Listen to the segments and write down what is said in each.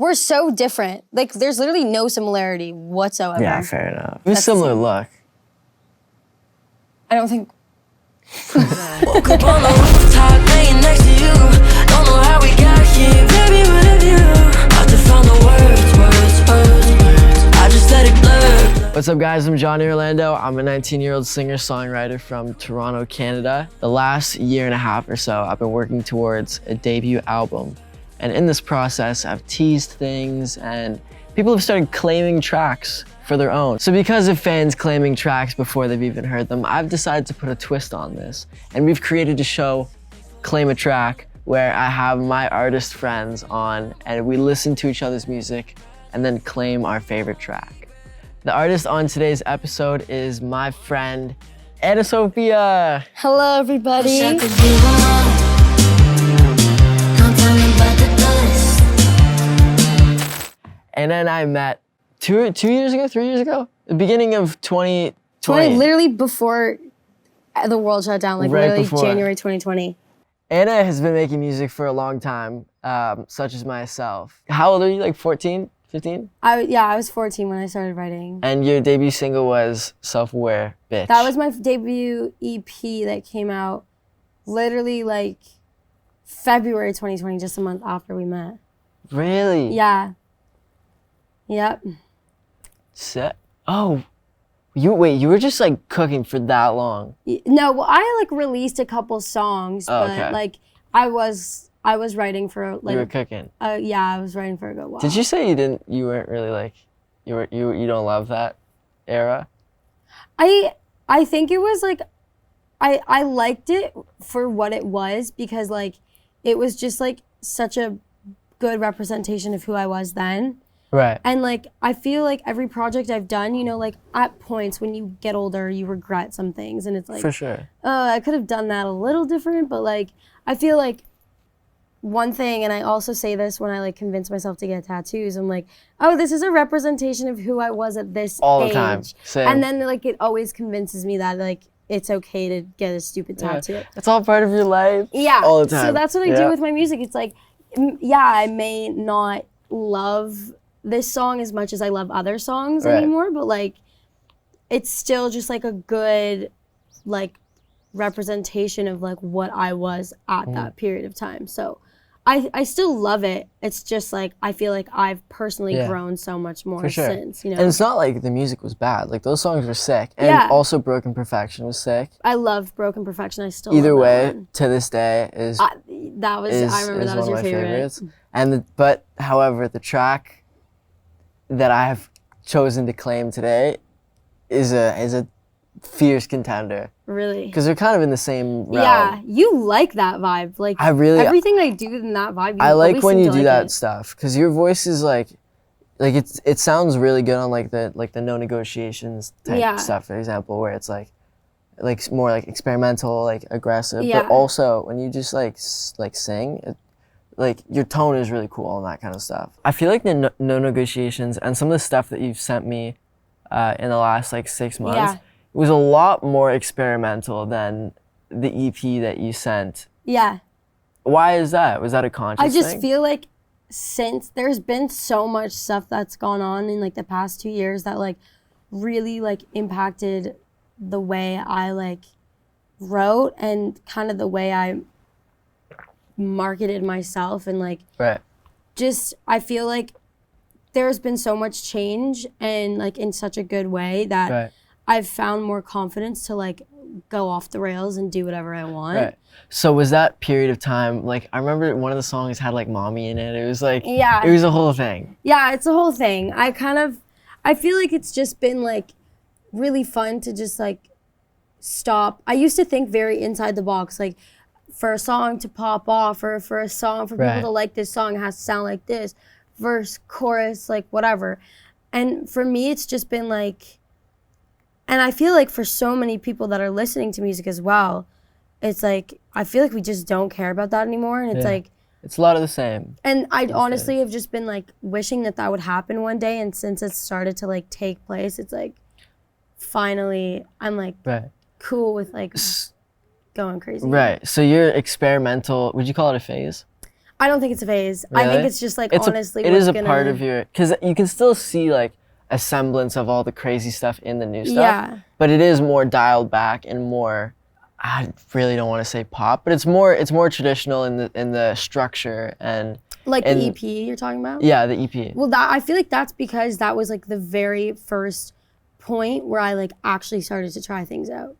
we're so different. Like, there's literally no similarity whatsoever. Yeah, fair enough. It was similar look. I don't think. Woke up on the rooftop, laying next to you. Don't know how we got here, baby, with you. Hard to find the words. I just let it blur. What's up, guys? I'm Johnny Orlando. I'm a 19-year-old singer-songwriter from Toronto, Canada. The last year and a half or so, I've been working towards a debut album. And in this process, I've teased things and people have started claiming tracks for their own. So because of fans claiming tracks before they've even heard them, I've decided to put a twist on this. And we've created a show, Claim a Track, where I have my artist friends on and we listen to each other's music and then claim our favorite track. The artist on today's episode is my friend, Sofia. Hello, everybody. And then I met 3 years ago? The beginning of 2020. Literally before the world shut down, like Right literally before. January 2020. Anna has been making music for a long time, such as myself. How old are you, like 14, 15? I was 14 when I started writing. And your debut single was Self-Aware Bitch. That was my debut EP that came out literally like February 2020, just a month after we met. Really? Yeah. Yep. Oh, you were just like cooking for that long? No, well, I like released a couple songs, but okay. like I was writing for like. You were cooking? Yeah, I was writing for a good while. Did you say you weren't really like, you don't love that era? I think it was like, I liked it for what it was because like, it was just like such a good representation of who I was then. Right. And like, I feel like every project I've done, you know, like at points when you get older, you regret some things and it's like, for sure. I could have done that a little different, but like, I feel like one thing, and I also say this when I like convince myself to get tattoos, I'm like, oh, this is a representation of who I was at this all age. The time. Same. And then like, it always convinces me that like, it's okay to get a stupid tattoo. Yeah. It's all part of your life. Yeah. All the time. So that's what I do with my music. It's like, yeah, I may not love this song as much as I love other songs anymore, but like it's still just like a good like representation of like what I was at that period of time. So I still love it. It's just like I feel like I've personally grown so much more since, you know. And it's not like the music was bad. Like those songs were sick. And also Broken Perfection was sick. I loved Broken Perfection. I still Either love way, that one. To this day I remember that was your favorite. And but however, the track that I have chosen to claim today is a fierce contender. Really? Because they're kind of in the same realm. Yeah, you like that vibe. Like everything I do in that vibe. I like when you do that stuff because your voice is like it sounds really good on like the no negotiations type stuff, for example, where it's like more like experimental, like aggressive. Yeah. But also when you just like sing. Like your tone is really cool and that kind of stuff. I feel like the no negotiations and some of the stuff that you've sent me in the last like 6 months was a lot more experimental than the EP that you sent. Yeah. Why is that? Was that a conscious thing? I just feel like since there's been so much stuff that's gone on in like the past 2 years that like really like impacted the way I like wrote and kind of the way I marketed myself and like just I feel like there's been so much change and like in such a good way that I've found more confidence to like go off the rails and do whatever I want. So was that period of time like I remember one of the songs had like Mommy in it. It was like it was a whole thing. Yeah, it's a whole thing. I feel like it's just been like really fun to just like stop. I used to think very inside the box, like for a song to pop off or for a song, for people to like this song, it has to sound like this, verse, chorus, like whatever. And for me, it's just been like, and I feel like for so many people that are listening to music as well, it's like, I feel like we just don't care about that anymore. And it's like, it's a lot of the same. And I honestly have just been like wishing that would happen one day. And since it started to like take place, it's like, finally, I'm like cool with like going crazy. Right. So you're experimental. Would you call it a phase? I don't think it's a phase. I think Really? it's just like, It's honestly, it is a what's part gonna- of your, because you can still see like a semblance of all the crazy stuff in the new stuff. Yeah. But it is more dialed back and more, I really don't want to say pop, but it's more traditional in the structure and Like and, the EP you're talking about? Yeah, the EP. Well, that I feel like that's because that was like the very first point where I like actually started to try things out.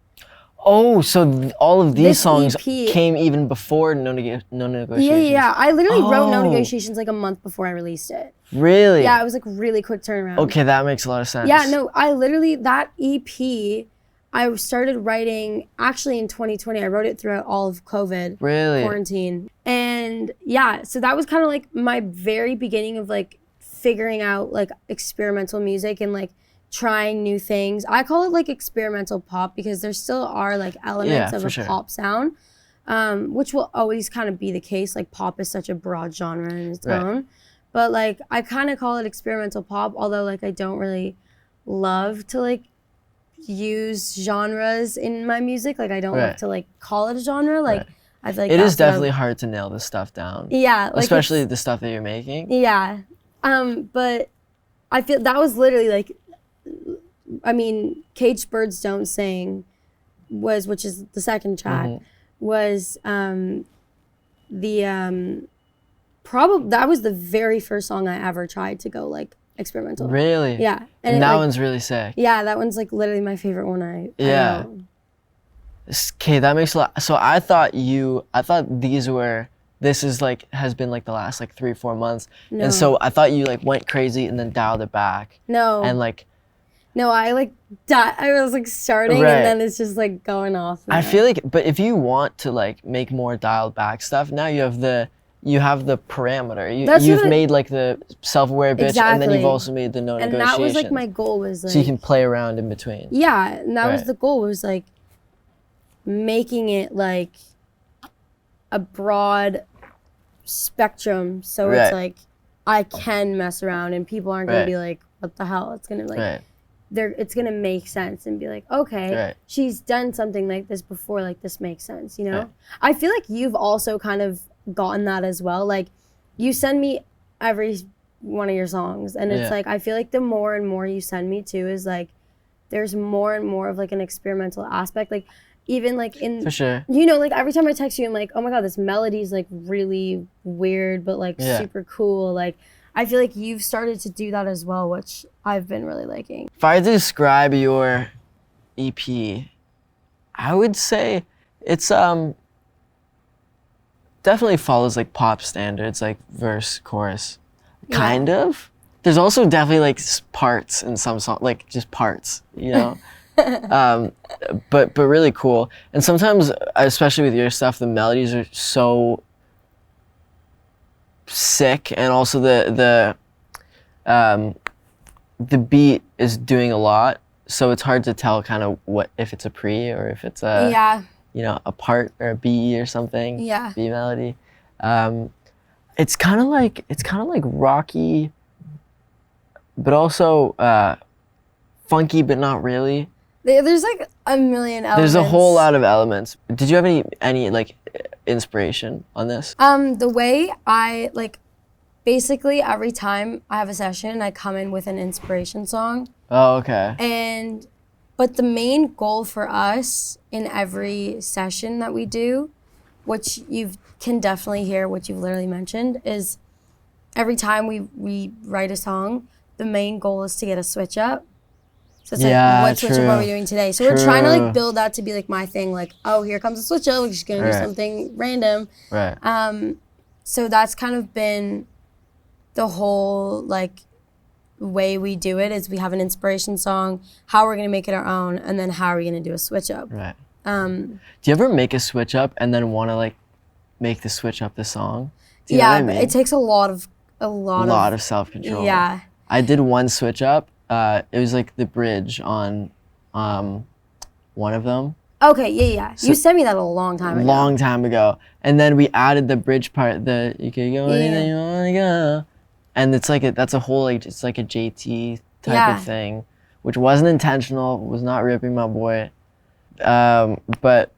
Oh, so all of these This songs EP came even before No Negotiations. Yeah. I literally wrote No Oh. Negotiations like a month before I released it. Really? Yeah, it was like really quick turnaround. Okay, that makes a lot of sense. Yeah, no, I literally, that EP, I started writing actually in 2020. I wrote it throughout all of COVID. Really? Quarantine. And yeah, so that was kind of like my very beginning of like figuring out like experimental music and like trying new things. I call it like experimental pop because there still are like elements of for a sure. pop sound, which will always kind of be the case. Like pop is such a broad genre in its Right. own. But like I kind of call it experimental pop, although like I don't really love to like use genres in my music. Like I don't love Right. to like call it a genre. Like Right. I feel like It that's is definitely hard to nail this stuff down. yeah, like Especially the stuff that you're making. yeah. But I feel that was literally like, I mean, Caged Birds Don't Sing was, which is the second track, Mm-hmm. was probably that was the very first song I ever tried to go like experimental. Really? Yeah, And it, that like, one's really sick. yeah, that one's like literally my favorite one. I Yeah. wrote. Okay, that makes a lot. So I thought this is like, has been like the last like 3-4 months. No. And so I thought you like went crazy and then dialed it back. No, And like, no, I like I was like starting Right. and then it's just like going off. I now. feel like, but if you want to like make more dialed back stuff, now you have the parameter. That's You've what I- made like the self-aware bitch, and then you've Exactly. also made the no and negotiations. that was like my goal was like so you can play around in between. yeah, and that was Right. the goal was like making it like a broad spectrum, so Right. it's like I can mess around and people aren't gonna Right. be like, what the hell? It's gonna like Right. it's gonna make sense and be like, okay, Right. she's done something like this before, like this makes sense, you know? Right. I feel like you've also kind of gotten that as well. Like you send me every one of your songs and it's Yeah. like I feel like the more and more you send me too is like there's more and more of like an experimental aspect. Like even like in For sure. you know, like every time I text you, I'm like, oh my god, this melody's like really weird, but like Yeah. super cool. Like I feel like you've started to do that as well, which I've been really liking. If I had to describe your EP, I would say it's definitely follows like pop standards, like verse, chorus, kind of. There's also definitely like parts in some songs, like just parts, you know. But really cool. And sometimes, especially with your stuff, the melodies are so sick, and also the beat is doing a lot, so it's hard to tell kind of what if it's a pre or if it's a Yeah. you know, a part or a B or something. Yeah. B melody. It's kind of like rocky, but also funky, but not really. There's like a million elements. There's a whole lot of elements. Did you have any like inspiration on this? The way I like, basically every time I have a session, I come in with an inspiration song. Oh, okay. But the main goal for us in every session that we do, which you can definitely hear, what you've literally mentioned, is every time we write a song, the main goal is to get a switch up. So it's Yeah, like, what switch up are we true. doing today? So we're trying to True. like build that to be like my thing. Like, oh, here comes a switch up. We're just gonna do Right. something random. Right. So that's kind of been the whole like way we do it is we have an inspiration song, how we're gonna make it our own, and then how are we gonna do a switch up. Right. Do you ever make a switch up and then want to like make the switch up the song? Do you know Yeah, what I but mean? it takes a lot of a lot of self-control. yeah. I did one switch up. It was like the bridge on one of them. Okay, yeah. You sent me that a long time ago. Long time ago. And then we added the bridge part, the you can go anything you wanna go. And it's like that's a whole like it's like a JT type Yeah. of thing, which wasn't intentional, was not ripping my boy. But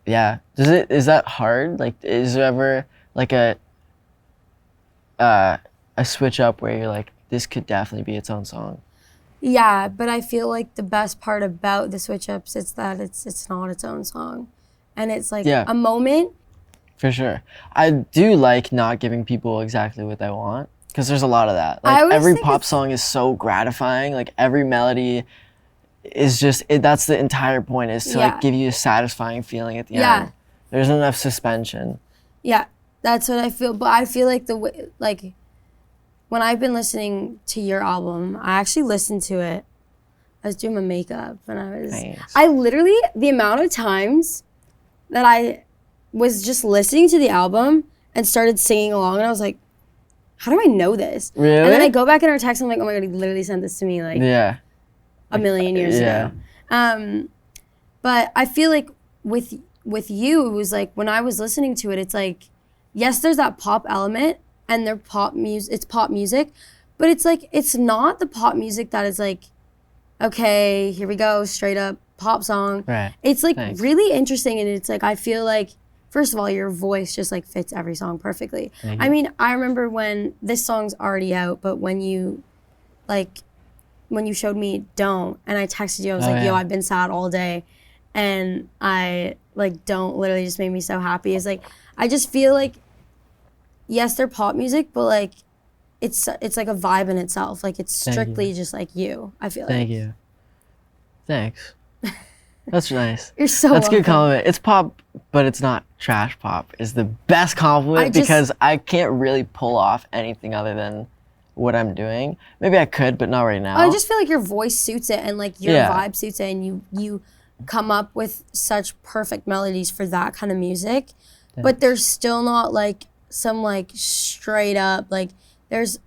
yeah. Is that hard? Like is there ever like a switch up where you're like, this could definitely be its own song? Yeah, but I feel like the best part about the switch ups is that it's not its own song, and it's like a moment. For sure. I do like not giving people exactly what they want, because there's a lot of that. Like every pop song is so gratifying. Like every melody is just that's the entire point, is to like give you a satisfying feeling at the end. There's enough suspension. Yeah, that's what I feel. But I feel like the way, like when I've been listening to your album, I actually listened to it. I was doing my makeup and I literally, the amount of times that I was just listening to the album and started singing along, and I was like, how do I know this? Really? And then I go back in our text and I'm like, oh my God, he literally sent this to me like a million years ago. But I feel like with you, it was like, when I was listening to it, it's like, yes, there's that pop element and they're it's pop music, but it's like, it's not the pop music that is like, okay, here we go, straight up pop song. Right. It's like really interesting, and it's like, I feel like, first of all, your voice just like fits every song perfectly. I mean, I remember when this song's already out, but when you showed me Don't, and I texted you, I was like, yo, I've been sad all day. And I like, Don't literally just made me so happy. It's like, I just feel like, yes, they're pop music, but like, it's like a vibe in itself. Like, it's strictly just like you, I feel like. Thank you. Thanks. That's nice. You're so That's a welcome. good compliment. It's pop, but it's not trash pop, is the best compliment, because I can't really pull off anything other than what I'm doing. Maybe I could, but not right now. I just feel like your voice suits it, and like your vibe suits it, and you come up with such perfect melodies for that kind of music. But there's still not like some like straight up, like there's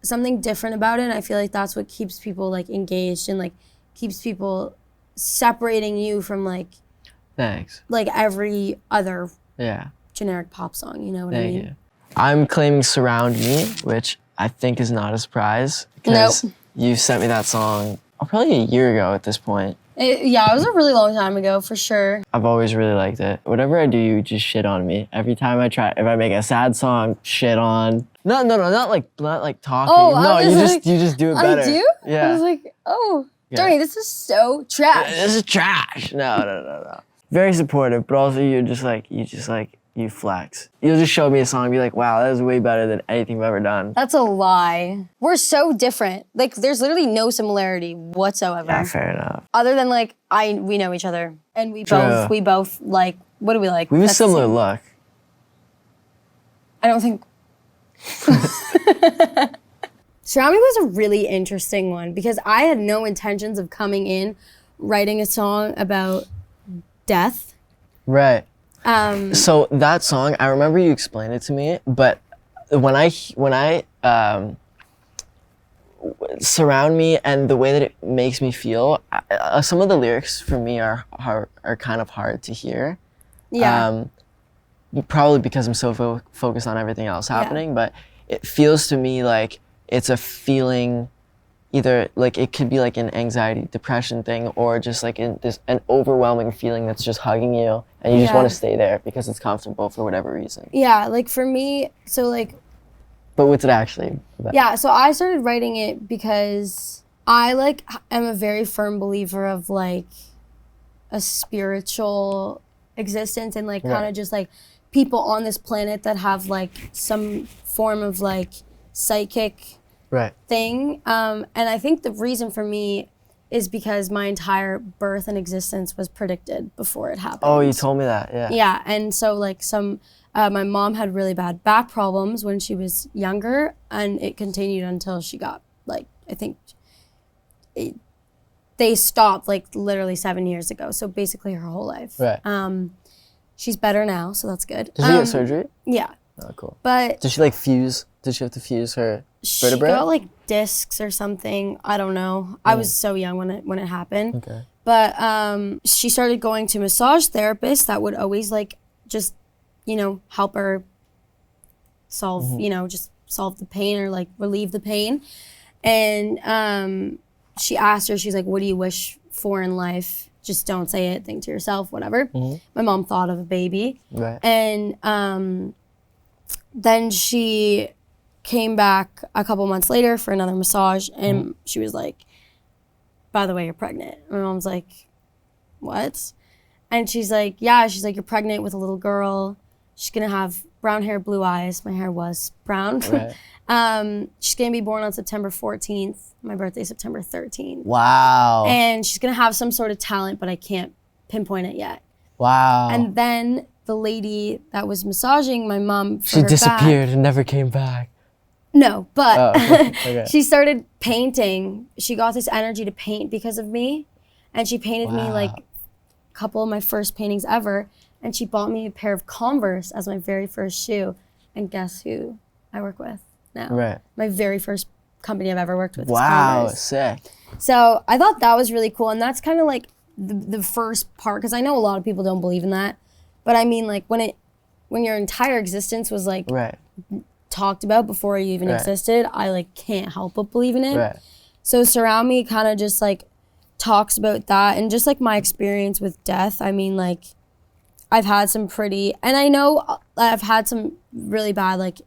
something different about it, and I feel like that's what keeps people like engaged and like keeps people separating you from like like every other generic pop song, you know what I mean? Thank you. I'm claiming Surround Me, which I think is not a surprise, because you sent me that song probably a year ago at this point. It was a really long time ago, for sure. I've always really liked it. Whatever I do, you just shit on me. Every time I try, if I make a sad song, shit on. No, not like talking. Oh, no, you like, just do it better. I do? Yeah. I was like, oh, Johnny, this is so trash. This is trash. No. Very supportive, but also you flex. You'll just show me a song and be like, wow, that is way better than anything I've ever done. That's a lie. We're so different. Like, there's literally no similarity whatsoever. Yeah, fair enough. Other than like, we know each other, and we both like, what do we like? We have a similar look. I don't think. Surround Me was a really interesting one, because I had no intentions of coming in writing a song about death. Right. So that song, I remember you explained it to me, but when I Surround Me and the way that it makes me feel, some of the lyrics for me are kind of hard to hear. Yeah. Probably because I'm so focused on everything else happening, but it feels to me like it's a feeling, either like it could be like an anxiety, depression thing, or just like an overwhelming feeling that's just hugging you, and you just want to stay there because it's comfortable for whatever reason. Yeah, like for me, so like. But what's it actually about? Yeah, so I started writing it because I like am a very firm believer of like a spiritual existence, and like kind of just like people on this planet that have like some form of like psychic thing. And I think the reason for me is because my entire birth and existence was predicted before it happened. Oh, you told me that, yeah. Yeah, and so like my mom had really bad back problems when she was younger, and it continued until she got like, I think they stopped like literally 7 years ago. So basically her whole life. Right. She's better now, so that's good. Did she get surgery? Yeah. Oh, cool. But did she like fuse? Did she have to fuse her vertebrae? She got like discs or something. I don't know. I was so young when it happened. Okay. But she started going to massage therapists that would always like just, help her solve, just solve the pain or like relieve the pain. And she asked her, she's like, what do you wish for in life? Just don't say it, think to yourself, whatever. My mom thought of a baby. Right. And then she came back a couple months later for another massage, and she was like, by the way, you're pregnant. My mom's like, what? And she's like, yeah, she's like, you're pregnant with a little girl. She's gonna have brown hair, blue eyes. My hair was brown. Right. She's gonna be born on September 14th. My birthday's September 13th. Wow. And she's gonna have some sort of talent, but I can't pinpoint it yet. Wow. And then the lady that was massaging my mom for she her disappeared back, and never came back. no, but Okay. she started painting. She got this energy to paint because of me. And she painted me like a couple of my first paintings ever. And she bought me a pair of Converse as my very first shoe. And guess who I work with now? Right. My very first company I've ever worked with is Wow, Converse. sick. So I thought that was really cool. And that's kind of like the first part, because I know a lot of people don't believe in that. But I mean, like when your entire existence was like Right. talked about before you even Right. existed, I like can't help but believe in it. Right. So Surround Me kind of just like talks about that and just like my experience with death. I mean, like I've had some pretty, and I know I've had some really bad like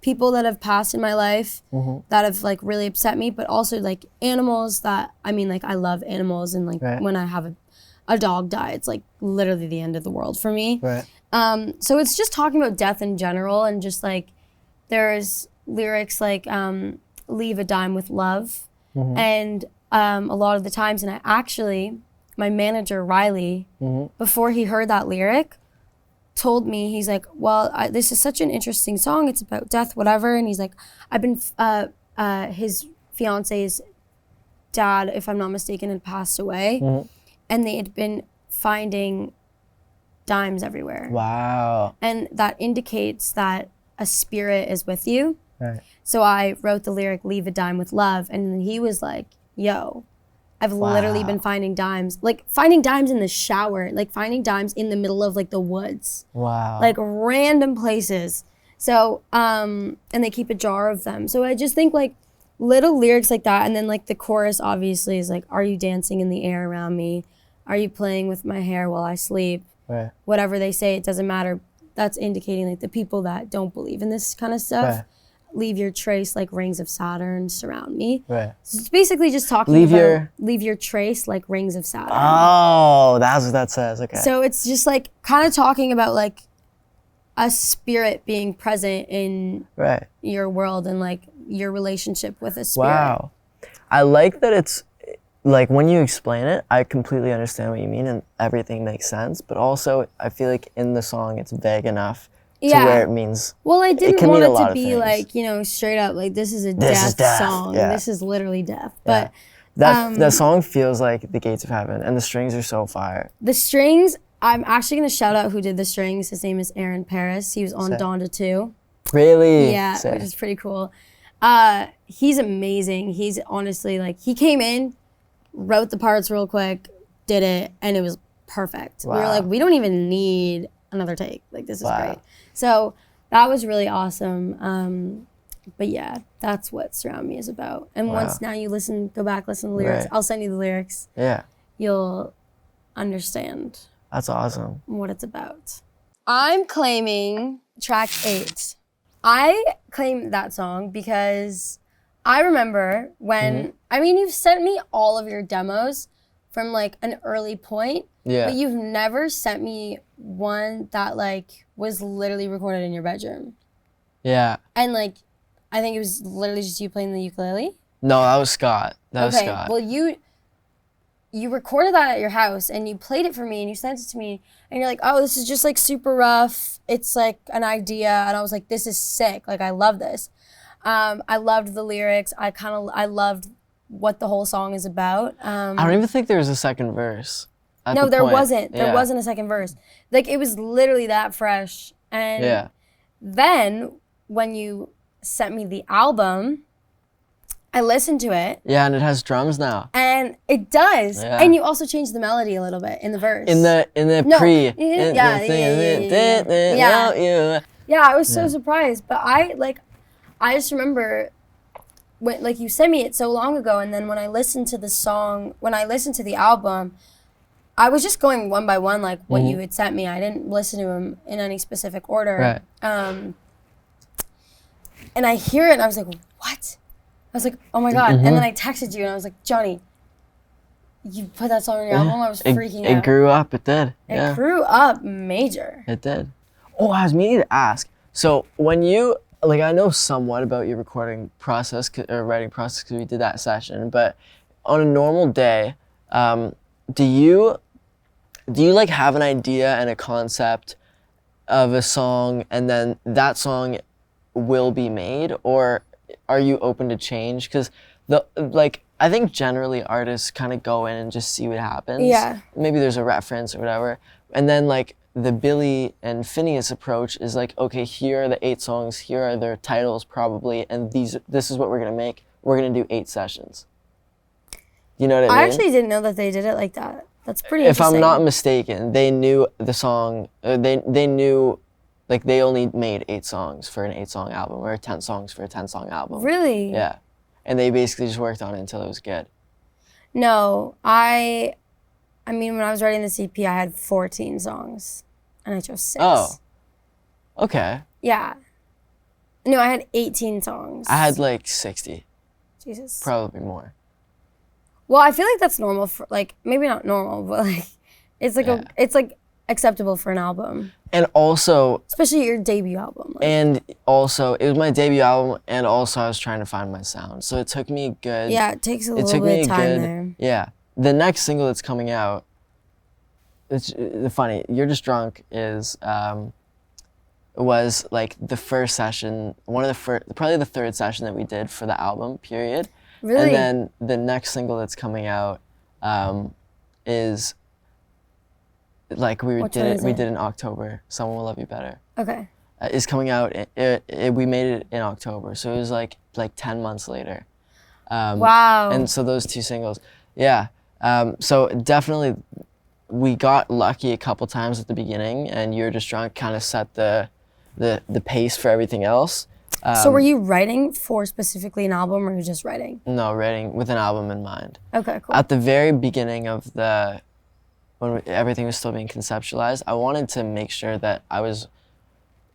people that have passed in my life that have like really upset me, but also like animals that, I mean, like I love animals, and like when I have a dog die, it's like literally the end of the world for me. Right. So it's just talking about death in general, and just like there's lyrics like leave a dime with love. And a lot of the times, and I actually, my manager Riley, before he heard that lyric, told me, he's like, well, this is such an interesting song, it's about death, whatever. And he's like, I've been his fiance's dad, if I'm not mistaken, had passed away, and they had been finding dimes everywhere. Wow. And that indicates that a spirit is with you. Right. So I wrote the lyric, leave a dime with love. And then he was like, yo, I've literally been finding dimes. Like finding dimes in the shower, like finding dimes in the middle of like the woods. Wow. Like random places. So, and they keep a jar of them. So I just think like little lyrics like that. And then like the chorus obviously is like, are you dancing in the air around me? Are you playing with my hair while I sleep? Right. Whatever they say, it doesn't matter. That's indicating like the people that don't believe in this kind of stuff. Right. Leave your trace like rings of Saturn surround me. Right. So it's basically just talking Leave about leave your trace like rings of Saturn. Oh, that's what that says. Okay. So it's just like kind of talking about like a spirit being present in right. your world and like your relationship with a spirit. Wow. I like that it's like when you explain it, I completely understand what you mean and everything makes sense. But also, I feel like in the song, it's vague enough to where it means. Well, I didn't can want mean a it lot to of be things. like, you know, straight up like this is a This is death, song. yeah. This is literally death. But That song feels like the gates of heaven, and the strings are so fire. the strings, I'm actually gonna shout out who did the strings. His name is Aaron Paris. He was on Donda too. Really? Yeah, Sick. which is pretty cool. He's amazing. He's honestly like, he came in, wrote the parts real quick, did it, and it was perfect. We were like, we don't even need another take. Like, this is great. So that was really awesome. But yeah, that's what Surround Me is about. And once now you go back, listen to the lyrics. I'll send you the lyrics. Yeah. You'll understand That's awesome. what it's about. I'm claiming track 8. I claim that song because I remember when, I mean, you've sent me all of your demos from like an early point, but you've never sent me one that like was literally recorded in your bedroom. Yeah. And like, I think it was literally just you playing the ukulele. No, that was Scott. That was Scott. Well, you recorded that at your house and you played it for me and you sent it to me and you're like, oh, this is just like super rough. It's like an idea. And I was like, this is sick. Like, I love this. I loved the lyrics. I loved what the whole song is about. I don't even think there was a second verse. No, there wasn't. There Yeah. wasn't a second verse. Like, it was literally that fresh. And then when you sent me the album, I listened to it. Yeah, and it has drums now. And it does. Yeah. And you also changed the melody a little bit in the verse. In the No. pre. Yeah. Yeah, I was so surprised. But I just remember when, like, you sent me it so long ago, and then when I listened to the song, when I listened to the album, I was just going one by one, like what you had sent me. I didn't listen to them in any specific order. Right. And I hear it and I was like, what? I was like, oh my God. And then I texted you and I was like, Johnny, you put that song on your album? I was freaking out. It grew up, it did. It grew up major. It did. Oh, I was meaning to ask. So when you, like, I know somewhat about your recording process or writing process because we did that session, but on a normal day, do you like have an idea and a concept of a song and then that song will be made, or are you open to change? Because I think generally artists kind of go in and just see what happens. Yeah. Maybe there's a reference or whatever. And then like the Billy and Phineas approach is like, okay, here are the 8 songs, here are their titles probably, and this is what we're gonna make. We're gonna do 8 sessions. You know what I mean? I actually didn't know that they did it like that. That's pretty If interesting. I'm not mistaken, they knew the song, they knew, like they only made 8 songs for an 8-song album or 10 songs for a 10-song album. Really? Yeah. And they basically just worked on it until it was good. No, I mean, when I was writing this EP, I had 14 songs, and I chose 6. Oh, okay. Yeah. No, I had 18 songs. I had like 60. Jesus. Probably more. Well, I feel like that's normal for, like, maybe not normal, but like, it's like it's like acceptable for an album. And also, especially your debut album. Like. And also, it was my debut album, and also I was trying to find my sound. So it took me a good... Yeah, it takes a little bit of time there. Yeah. The next single that's coming out, it's funny, You're Just Drunk was like the first session, probably the 3rd session that we did for the album, period. Really? And then the next single that's coming out is... Like we did in October. Someone Will Love You Better. Okay. Is coming out. We made it in October, so it was like 10 months later. Wow. And so those 2 singles, yeah. So definitely, we got lucky a couple times at the beginning, and You're Just Drunk kind of set the pace for everything else. So were you writing for specifically an album, or were you just writing? No, writing with an album in mind. Okay, cool. At the very beginning of when everything was still being conceptualized, I wanted to make sure that I was,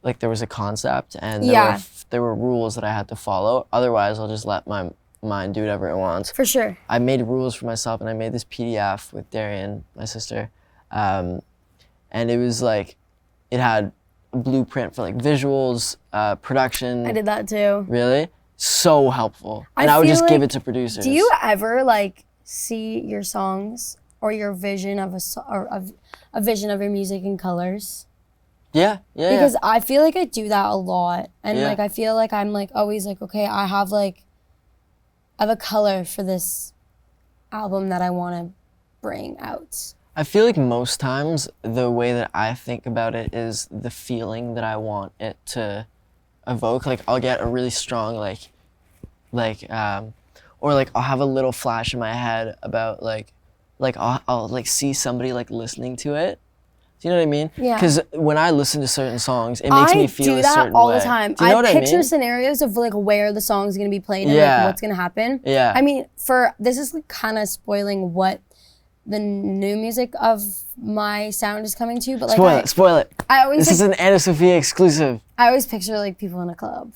like, there was a concept and there were rules that I had to follow. Otherwise, I'll just let my mind do whatever it wants. For sure. I made rules for myself, and I made this PDF with Darian, my sister, and it was like, it had a blueprint for like visuals, production. I did that too. Really? So helpful. And I would just give it to producers. Do you ever like see your songs or your vision of a vision of your music in colors? Yeah. Because I feel like I do that a lot, and like I feel like I'm like always like, okay, I have a color for this album that I want to bring out. I feel like most times the way that I think about it is the feeling that I want it to evoke. Like I'll get a really strong or like I'll have a little flash in my head about like I'll like see somebody like listening to it. Do you know what I mean? Yeah. Because when I listen to certain songs, it makes me feel a certain way. I do that all the time. Do you know what I mean? picture scenarios of like where the song's gonna be played and like what's gonna happen. Yeah. I mean, this is like, kind of spoiling what the new music of my sound is coming to, but like spoil it. This is an Anna Sofia exclusive. I always picture like people in a club.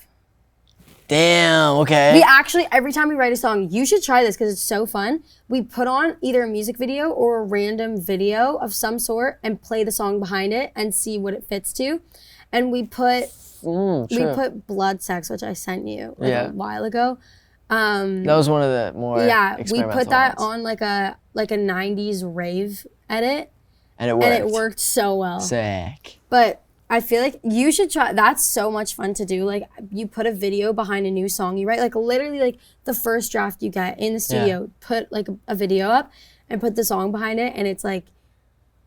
Damn, okay. We actually, every time we write a song, you should try this because it's so fun. We put on either a music video or a random video of some sort and play the song behind it and see what it fits to. And we put Blood Sex, which I sent you a while ago. That was one of the more we put that ones. on like a 90s rave edit. And it worked. And it worked so well. Sick. But I feel like you should try. That's so much fun to do. Like you put a video behind a new song you write. Like literally like the first draft you get in the studio, put like a video up and put the song behind it, and it's like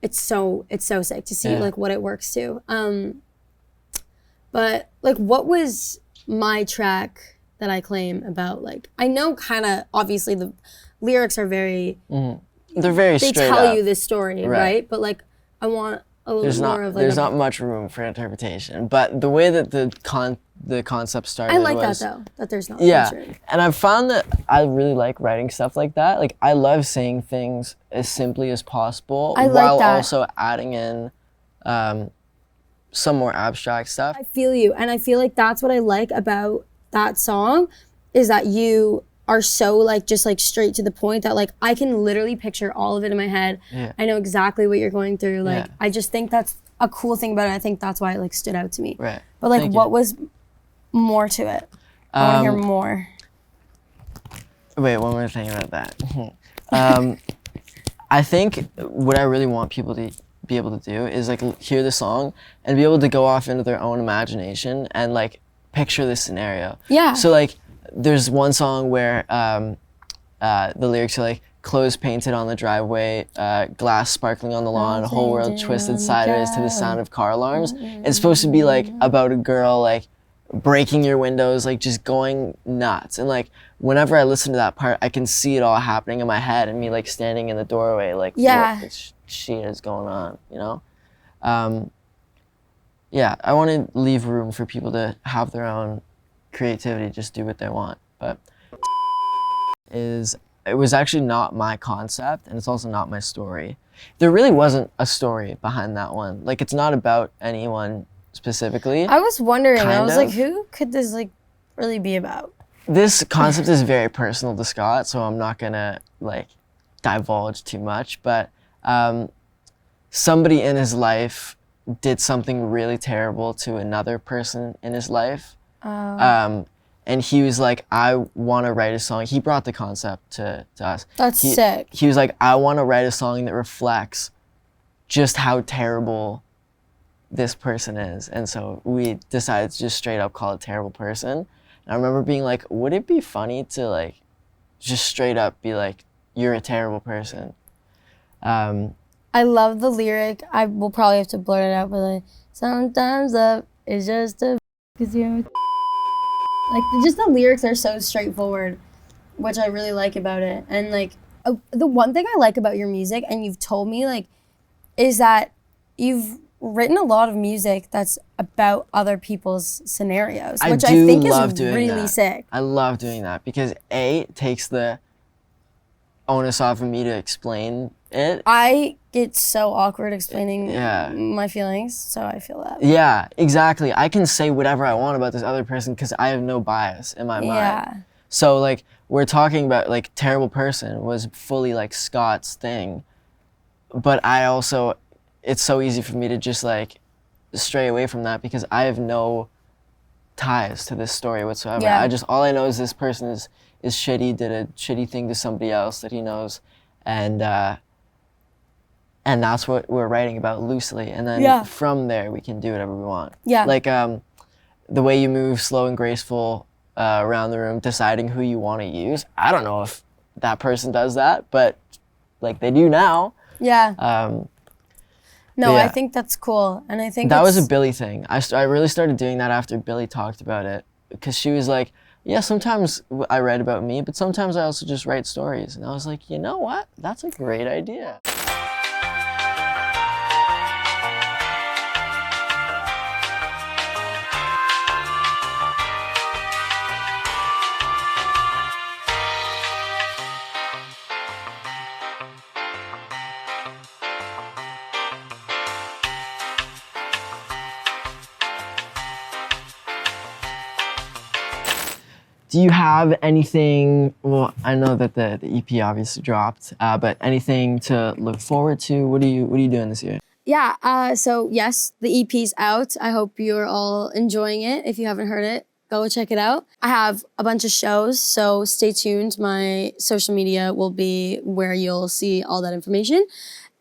it's so sick to see like what it works to. But like what was my track that I claim about? Like I know kind of obviously the lyrics are very they're very straight they tell up. you this story, right? But like I want a little more of like there's not much room for interpretation, but the way that the concept started I like was, that though, that there's not much room. And I've found that I really like writing stuff like that. Like I love saying things as simply as possible while also adding in some more abstract stuff. I feel you, and I feel like that's what I like about that song is that you are so like just like straight to the point that like I can literally picture all of it in my head. Yeah. I know exactly what you're going through. Like Yeah. I just think that's a cool thing about it. I think that's why it like stood out to me. Right. But like Thank what you. was more to it? I want to hear more. Wait, one more thing about that. I think what I really want people to be able to do is like hear the song and be able to go off into their own imagination and like picture this scenario. Yeah. So like there's one song where the lyrics are like clothes painted on the driveway, glass sparkling on the lawn, whole world twisted sideways to the sound of car alarms. It's supposed to be like about a girl like breaking your windows, like just going nuts. And like whenever I listen to that part, I can see it all happening in my head and me like standing in the doorway like Yeah. what the shit is going on, you know? Yeah, I want to leave room for people to have their own creativity, just do what they want. But it was actually not my concept, and it's also not my story. There really wasn't a story behind that one. Like, it's not about anyone specifically. I was wondering, I Kind was like, of. who could this like really be about? This concept is very personal to Scott, so I'm not gonna like divulge too much, but somebody in his life did something really terrible to another person in his life. And he was like, I want to write a song. He brought the concept to us. That's sick. He was like, I want to write a song that reflects just how terrible this person is. And so we decided to just straight up call it Terrible Person. And I remember being like, would it be funny to like, just straight up be like, you're a terrible person? I love the lyric. I will probably have to blurt it out, but like, sometimes love is just a cause you're like just the lyrics are so straightforward, which I really like about it. And like the one thing I like about your music, and you've told me like, is that you've written a lot of music that's about other people's scenarios, which I think is really sick. I love doing that because it takes the onus off of me to explain it. I get so awkward explaining Yeah. my feelings, so I feel that. Yeah, exactly. I can say whatever I want about this other person because I have no bias in my mind. Yeah. So like we're talking about like Terrible Person was fully like Scott's thing, but I also, it's so easy for me to just like stray away from that because I have no ties to this story whatsoever. Yeah. All I know is this person is shitty, did a shitty thing to somebody else that he knows, and that's what we're writing about loosely. And then from there we can do whatever we want. Yeah. Like the way you move slow and graceful around the room, deciding who you want to use. I don't know if that person does that, but like they do now. Yeah. No, yeah. I think that's cool, and I think that was a Billy thing. I really started doing that after Billy talked about it, because she was like, yeah, sometimes I write about me, but sometimes I also just write stories. And I was like, you know what? That's a great idea. Do you have anything, well, I know that the EP obviously dropped, but anything to look forward to? What are you doing this year? Yeah, so yes, the EP's out. I hope you're all enjoying it. If you haven't heard it, go check it out. I have a bunch of shows, so stay tuned. My social media will be where you'll see all that information.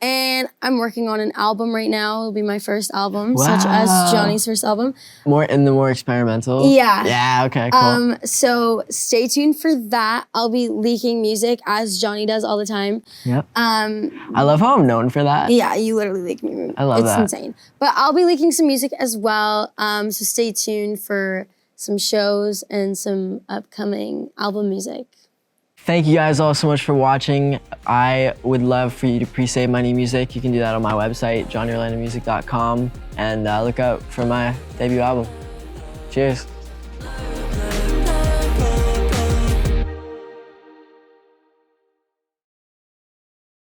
And I'm working on an album right now. It'll be my first album, such as Johnny's first album. More experimental? Yeah. Yeah, okay, cool. So stay tuned for that. I'll be leaking music as Johnny does all the time. Yep. I love how I'm known for that. Yeah, you literally leak me. I love that. It's insane. But I'll be leaking some music as well. So stay tuned for some shows and some upcoming album music. Thank you guys all so much for watching. I would love for you to pre-save my new music. You can do that on my website, johnnyorlandomusic.com, and look out for my debut album. Cheers.